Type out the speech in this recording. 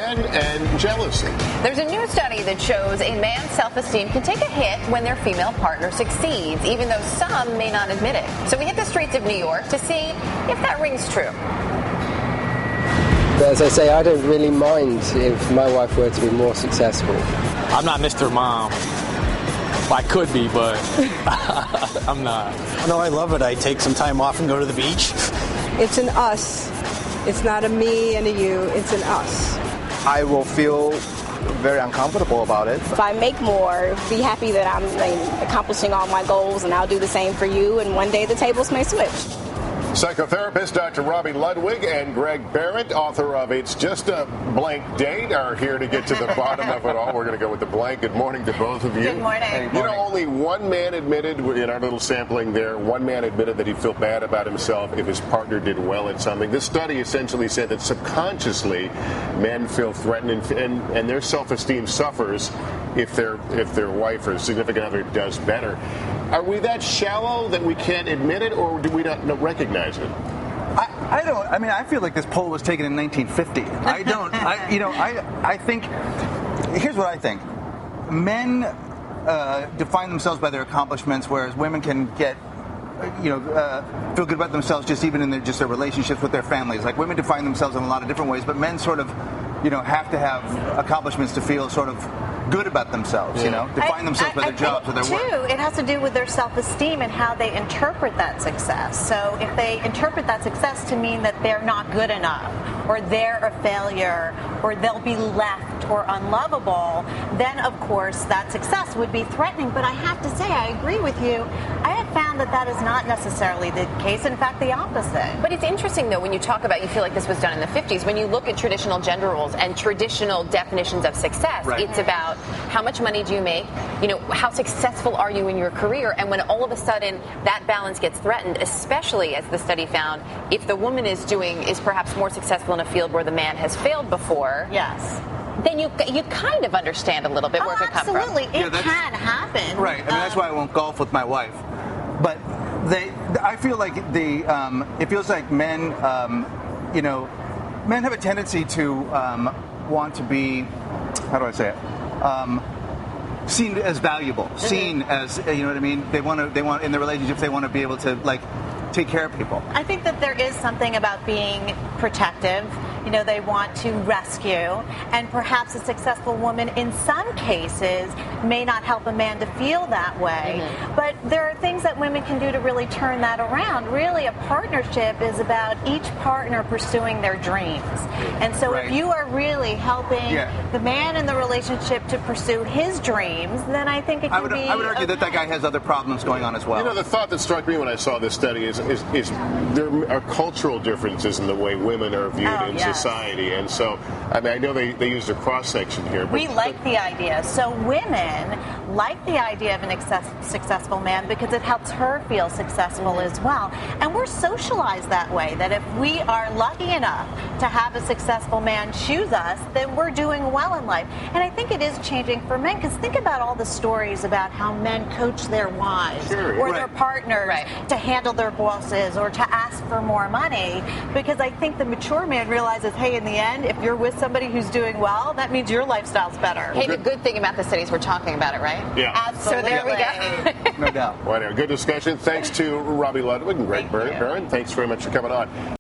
men and jealousy. There's a new study that shows a man's self-esteem can take a hit when their female partner succeeds, even though some may not admit it. So we hit the streets of New York to see if that rings true. But as I say, I don't really mind if my wife were to be more successful. I'm not Mr. Mom. I could be, but I'm not. No, I love it. I take some time off and go to the beach. It's an us. It's not a me and a you. It's an us. I will feel very uncomfortable about it. If I make more, be happy that I'm accomplishing all my goals, and I'll do the same for you, and one day the tables may switch. Psychotherapist Dr. Robbie Ludwig and Greg Barrett, author of It's Just a Blank Date, are here to get to the bottom of it all. We're going to go with the blank. Good morning to both of you. Good morning. Hey, you know, only one man admitted, in our little sampling there, one man admitted that he'd feel bad about himself if his partner did well at something. This study essentially said that subconsciously men feel threatened and their self-esteem suffers if their wife or significant other does better. Are we that shallow that we can't admit it, or do we not recognize it? I don't. I mean, I feel like this poll was taken in 1950. I don't. I think. Here's what I think. Men define themselves by their accomplishments, whereas women can get, feel good about themselves just even in their relationships with their families. Like, women define themselves in a lot of different ways, but men sort of, have to have accomplishments to feel sort of good about themselves, define themselves by their jobs or their work. It has to do with their self-esteem and how they interpret that success. So if they interpret that success to mean that they're not good enough, or they're a failure, or they'll be left or unlovable, then of course that success would be threatening. But I have to say, I agree with you. I have found that is not necessarily the case. In fact, the opposite. But it's interesting, though, when you talk about, you feel like this was done in the 50s, when you look at traditional gender roles and traditional definitions of success, right. It's about how much money do you make, how successful are you in your career, and when all of a sudden that balance gets threatened, especially as the study found, if the woman is perhaps more successful in a field where the man has failed before, yes, then you kind of understand a little bit where it could come from. Absolutely, it can happen. Right. I mean, that's why I won't golf with my wife. But I feel like it feels like men, men have a tendency to want to be, how do I say it? Seen as valuable, mm-hmm. Seen as, you know what I mean? They want in their relationships, they want to be able to take care of people. I think that there is something about being protective. They want to rescue, and perhaps a successful woman in some cases may not help a man to feel that way. Mm-hmm. But there are things that women can do to really turn that around. Really, a partnership is about each partner pursuing their dreams. And so if you are really helping the man in the relationship to pursue his dreams, then I think it can be I would argue that guy has other problems going on as well. The thought that struck me when I saw this study is there are cultural differences in the way women are viewed in society. And so, I mean, I know they use their cross-section here. But we like the idea. So women like the idea of an successful man because it helps her feel successful as well. And we're socialized that way, that if we are lucky enough to have a successful man choose us, then we're doing well in life. And I think it is changing for men, because think about all the stories about how men coach their wives or their partners to handle their bosses or to ask for more money, because I think the mature man realizes, hey, in the end, if you're with somebody who's doing well, that means your lifestyle's better. Hey, the good thing about the studies, we're talking about it, right? Yeah. Absolutely. So there we go. No doubt. Well, good discussion. Thanks to Robbie Ludwig and Greg Barrett. Thanks very much for coming on.